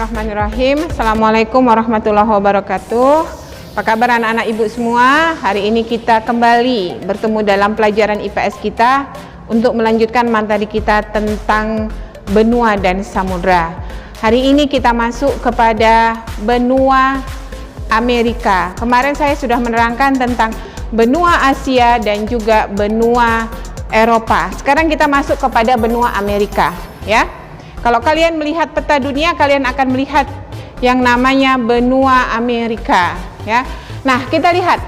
Bismillahirrahmanirrahim. Assalamualaikum warahmatullahi wabarakatuh. Apa kabar anak-anak ibu semua? Hari ini kita kembali bertemu dalam pelajaran IPS kita untuk melanjutkan materi kita tentang benua dan samudra. Hari ini kita masuk kepada benua Amerika. Kemarin saya sudah menerangkan tentang benua Asia dan juga benua Eropa. Sekarang kita masuk kepada benua Amerika, ya. Kalau kalian melihat peta dunia, kalian akan melihat yang namanya benua Amerika, ya. Nah, kita lihat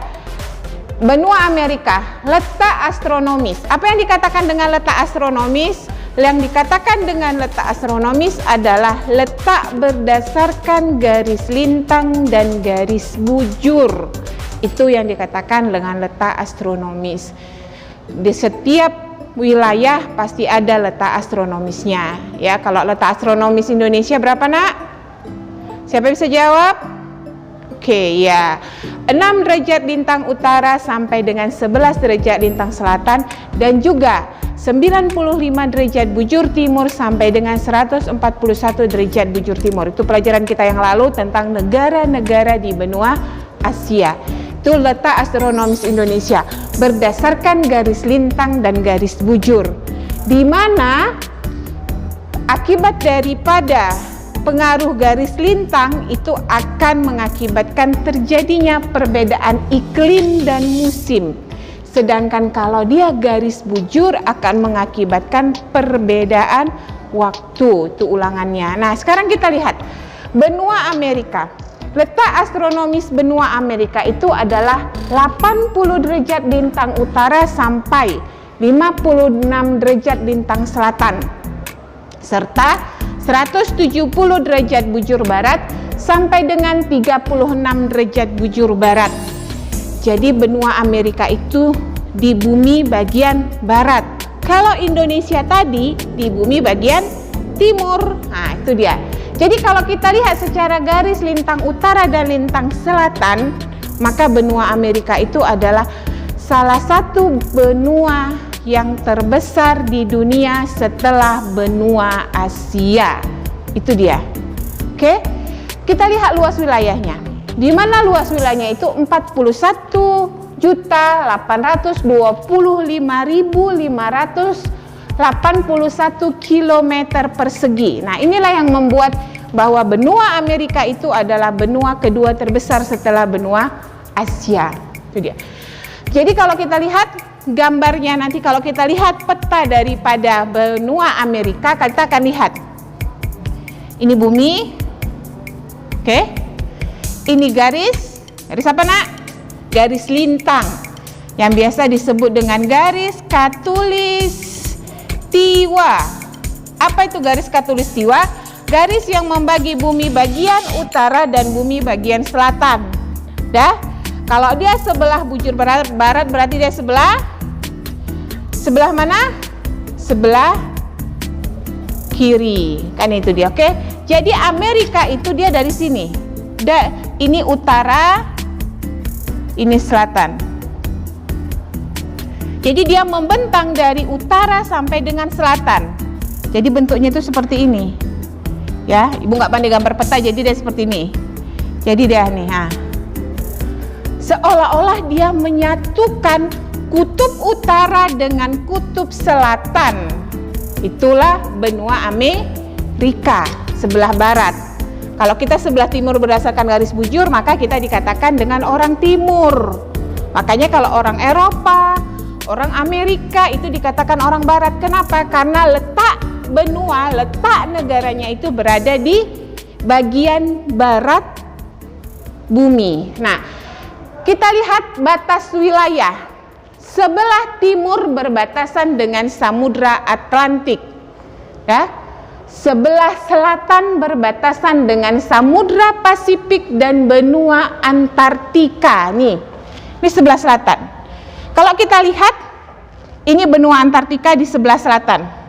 benua Amerika, letak astronomis. Apa yang dikatakan dengan letak astronomis? Yang dikatakan dengan letak astronomis adalah letak berdasarkan garis lintang dan garis bujur. Itu yang dikatakan dengan letak astronomis. Di setiap wilayah pasti ada letak astronomisnya, ya. Kalau letak astronomis Indonesia berapa, nak? Siapa bisa jawab? Oke, ya. 6 derajat lintang utara sampai dengan 11 derajat lintang selatan, dan juga 95 derajat bujur timur sampai dengan 141 derajat bujur timur. Itu pelajaran kita yang lalu tentang negara-negara di benua Asia. Itu letak astronomis Indonesia berdasarkan garis lintang dan garis bujur, di mana akibat daripada pengaruh garis lintang itu akan mengakibatkan terjadinya perbedaan iklim dan musim, sedangkan kalau dia garis bujur akan mengakibatkan perbedaan waktu. Itu ulangannya. Nah, sekarang kita lihat benua Amerika. Letak astronomis benua Amerika itu adalah 80 derajat lintang utara sampai 56 derajat lintang selatan, serta 170 derajat bujur barat sampai dengan 36 derajat bujur barat. Jadi benua Amerika itu di bumi bagian barat. Kalau Indonesia tadi di bumi bagian timur. Nah, itu dia. Jadi kalau kita lihat secara garis lintang utara dan lintang selatan, maka benua Amerika itu adalah salah satu benua yang terbesar di dunia setelah benua Asia. Itu dia. Oke, kita lihat luas wilayahnya. Di mana luas wilayahnya itu 41.825.581 km persegi. Nah, inilah yang membuat bahwa benua Amerika itu adalah benua kedua terbesar setelah benua Asia. Itu dia. Jadi kalau kita lihat gambarnya nanti, kalau kita lihat peta daripada benua Amerika, kita akan lihat ini bumi, oke? Ini garis apa, nak? Garis lintang yang biasa disebut dengan garis khatulistiwa. Apa itu garis khatulistiwa? Garis yang membagi bumi bagian utara dan bumi bagian selatan. Dah, kalau dia sebelah bujur barat berarti dia sebelah mana? Sebelah kiri. Kan itu dia, oke? Jadi Amerika itu dia dari sini. Ini utara, ini selatan. Jadi dia membentang dari utara sampai dengan selatan. Jadi bentuknya itu seperti ini. Ya, ibu nggak pandai gambar peta, jadi dia seperti ini. Jadi dia nih, seolah-olah dia menyatukan kutub utara dengan kutub selatan. Itulah benua Amerika sebelah barat. Kalau kita sebelah timur berdasarkan garis bujur, maka kita dikatakan dengan orang timur. Makanya kalau orang Eropa, orang Amerika itu dikatakan orang barat. Kenapa? Karena letak benua, letak negaranya itu berada di bagian barat bumi. Nah, kita lihat batas wilayah. Sebelah timur berbatasan dengan Samudra Atlantik, ya. Sebelah selatan berbatasan dengan Samudra Pasifik dan benua Antartika. Nih, ini sebelah selatan. Kalau kita lihat, ini benua Antartika di sebelah selatan.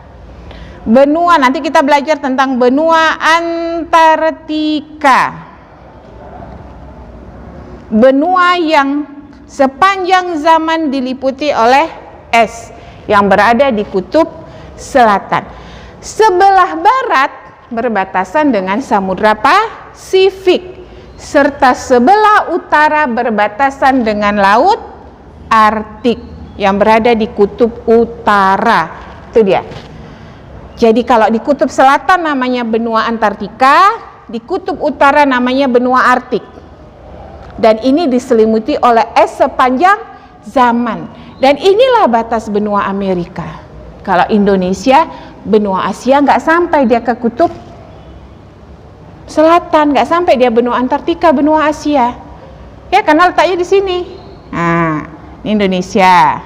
Benua, nanti kita belajar tentang benua Antartika. Benua yang sepanjang zaman diliputi oleh es yang berada di kutub selatan. Sebelah barat berbatasan dengan Samudra Pasifik, serta sebelah utara berbatasan dengan Laut Arktik yang berada di kutub utara. Itu dia. Jadi kalau di kutub selatan namanya benua Antartika, di kutub utara namanya benua Arktik. Dan ini diselimuti oleh es sepanjang zaman. Dan inilah batas benua Amerika. Kalau Indonesia, benua Asia nggak sampai dia ke kutub selatan, nggak sampai dia benua Antartika, benua Asia. Ya, karena letaknya di sini. Nah, ini Indonesia.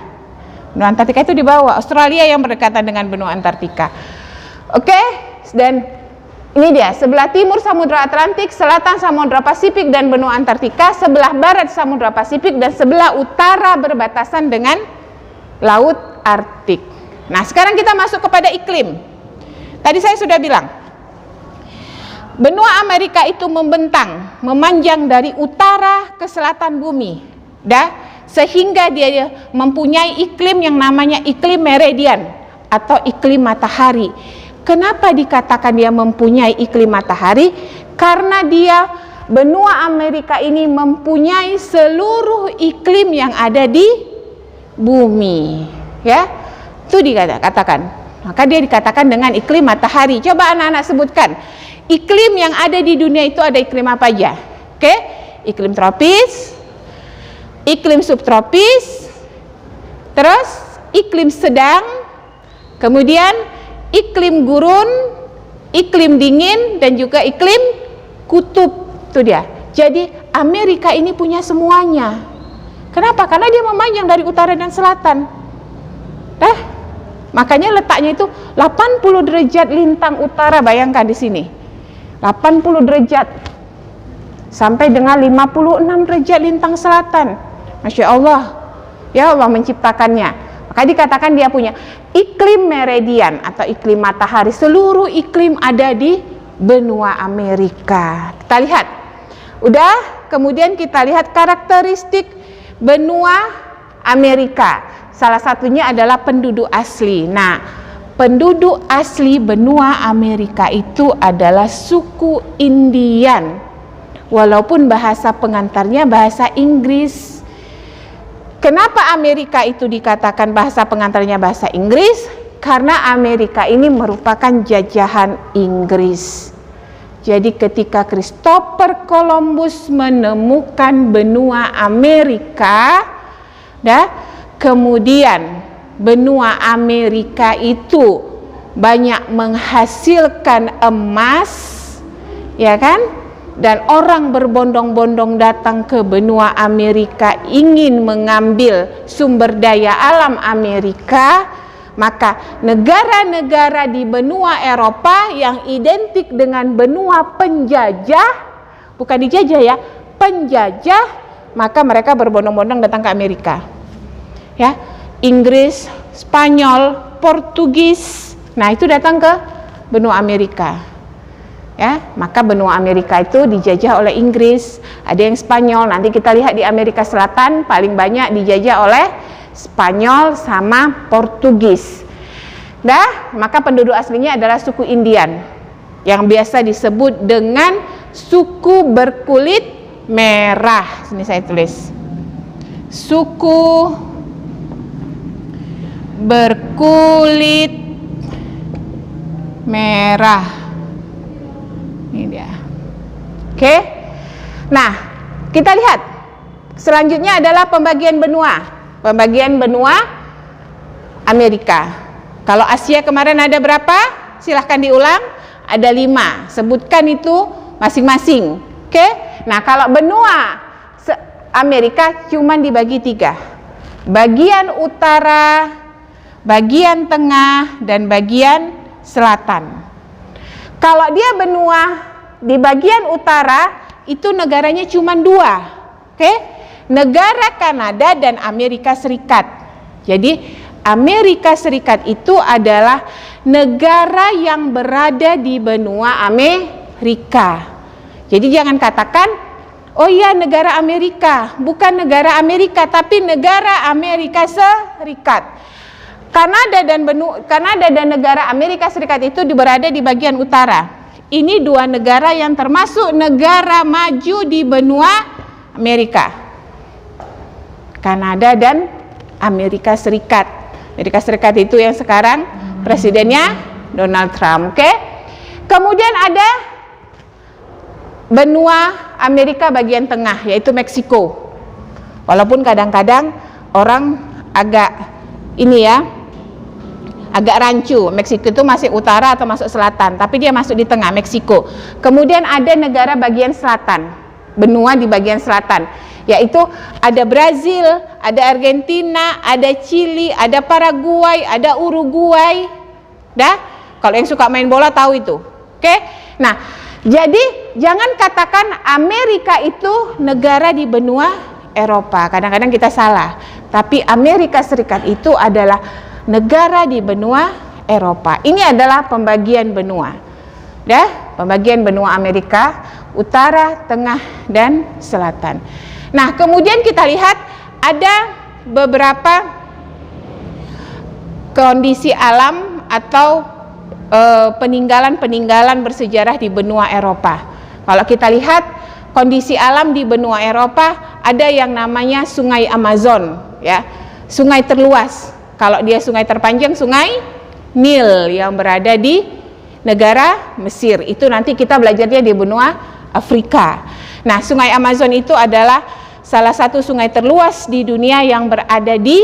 Benua Antartika itu di bawah. Australia yang berdekatan dengan benua Antartika. Oke, dan ini dia, sebelah timur Samudra Atlantik, selatan Samudra Pasifik dan benua Antartika, sebelah barat Samudra Pasifik, dan sebelah utara berbatasan dengan Laut Arktik. Nah, sekarang kita masuk kepada iklim. Tadi saya sudah bilang, benua Amerika itu membentang, memanjang dari utara ke selatan bumi, sehingga dia mempunyai iklim yang namanya iklim meridian atau iklim matahari. Kenapa dikatakan dia mempunyai iklim matahari? Karena dia, benua Amerika ini mempunyai seluruh iklim yang ada di bumi, ya. Itu dikatakan. Maka dia dikatakan dengan iklim matahari. Coba anak-anak sebutkan. Iklim yang ada di dunia itu ada iklim apa aja? Oke? Iklim tropis, iklim subtropis, terus iklim sedang, kemudian iklim gurun, iklim dingin, dan juga iklim kutub. Itu dia. Jadi Amerika ini punya semuanya. Kenapa? Karena dia memanjang dari utara dan selatan. Makanya letaknya itu 80 derajat lintang utara, bayangkan di sini. 80 derajat sampai dengan 56 derajat lintang selatan. Masya Allah. Ya, Allah menciptakannya. Maka dikatakan dia punya iklim meridian atau iklim matahari. Seluruh iklim ada di benua Amerika. Kita lihat. Udah, kemudian kita lihat karakteristik benua Amerika. Salah satunya adalah penduduk asli. Nah, penduduk asli benua Amerika itu adalah suku Indian. Walaupun bahasa pengantarnya bahasa Inggris. Kenapa Amerika itu dikatakan bahasa pengantarnya bahasa Inggris? Karena Amerika ini merupakan jajahan Inggris. Jadi ketika Christopher Columbus menemukan benua Amerika, kemudian benua Amerika itu banyak menghasilkan emas, ya kan? Dan orang berbondong-bondong datang ke benua Amerika ingin mengambil sumber daya alam Amerika, maka negara-negara di benua Eropa yang identik dengan benua penjajah, bukan dijajah ya, penjajah, maka mereka berbondong-bondong datang ke Amerika. Ya, Inggris, Spanyol, Portugis, nah itu datang ke benua Amerika. Ya, maka benua Amerika itu dijajah oleh Inggris, ada yang Spanyol. Nanti kita lihat di Amerika Selatan paling banyak dijajah oleh Spanyol sama Portugis. Maka penduduk aslinya adalah suku Indian yang biasa disebut dengan suku berkulit merah. Sini saya tulis. Suku berkulit merah. Ini dia. Oke. Nah, kita lihat. Selanjutnya adalah pembagian benua. Pembagian benua Amerika. Kalau Asia kemarin ada berapa? Silahkan diulang. Ada 5. Sebutkan itu masing-masing. Oke. Nah, kalau benua Amerika cuma dibagi 3. Bagian utara, bagian tengah, dan bagian selatan. Kalau dia benua di bagian utara, itu negaranya cuma 2. Oke? Negara Kanada dan Amerika Serikat. Jadi Amerika Serikat itu adalah negara yang berada di benua Amerika. Jadi jangan katakan, oh iya negara Amerika, bukan negara Amerika tapi negara Amerika Serikat. Kanada dan negara Amerika Serikat itu berada di bagian utara. ini dua negara yang termasuk negara maju di benua Amerika. Kanada dan Amerika Serikat. Amerika Serikat itu yang sekarang presidennya Donald Trump, oke? Kemudian ada benua Amerika bagian tengah, yaitu Meksiko. Walaupun kadang-kadang orang agak agak rancu, Meksiko itu masih utara atau masuk selatan, tapi dia masuk di tengah, Meksiko. Kemudian ada negara bagian selatan, benua di bagian selatan, yaitu ada Brazil, ada Argentina, ada Chili, ada Paraguay, ada Uruguay. Kalau yang suka main bola tahu itu. Oke? Nah, jadi jangan katakan Amerika itu negara di benua Eropa. Kadang-kadang kita salah. Tapi Amerika Serikat itu adalah negara di benua Eropa. Ini adalah pembagian benua. Pembagian benua Amerika, utara, tengah, dan selatan. Nah, kemudian kita lihat ada beberapa kondisi alam atau peninggalan-peninggalan bersejarah di benua Eropa. Kalau kita lihat kondisi alam di benua Eropa, ada yang namanya Sungai Amazon, ya, sungai terluas. Kalau dia sungai terpanjang, Sungai Nil yang berada di negara Mesir. Itu nanti kita belajarnya di benua Afrika. Nah, Sungai Amazon itu adalah salah satu sungai terluas di dunia yang berada di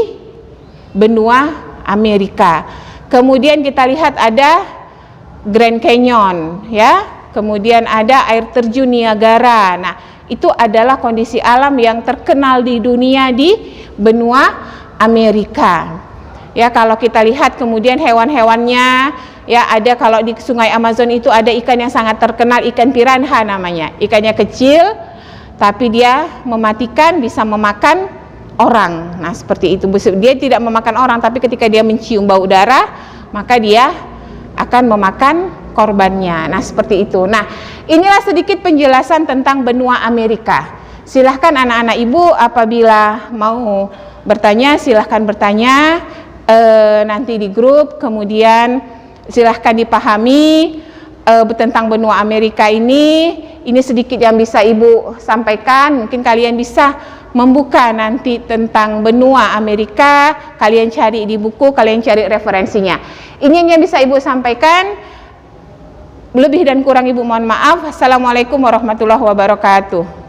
benua Amerika. Kemudian kita lihat ada Grand Canyon, ya. Kemudian ada air terjun Niagara. Nah, itu adalah kondisi alam yang terkenal di dunia di benua Amerika. Ya, kalau kita lihat kemudian hewan-hewannya, ya, ada kalau di Sungai Amazon itu ada ikan yang sangat terkenal, ikan piranha namanya. Ikannya kecil, tapi dia mematikan, bisa memakan orang. Nah, seperti itu. Dia tidak memakan orang, tapi ketika dia mencium bau darah, maka dia akan memakan korbannya. Nah, seperti itu. Nah, inilah sedikit penjelasan tentang benua Amerika. Silahkan anak-anak ibu apabila mau bertanya, silahkan bertanya nanti di grup. Kemudian silahkan dipahami tentang benua Amerika ini. Ini sedikit yang bisa ibu sampaikan. Mungkin kalian bisa membuka nanti tentang benua Amerika, kalian cari di buku, kalian cari referensinya. Ini yang bisa ibu sampaikan. Lebih dan kurang ibu mohon maaf. Assalamualaikum warahmatullahi wabarakatuh.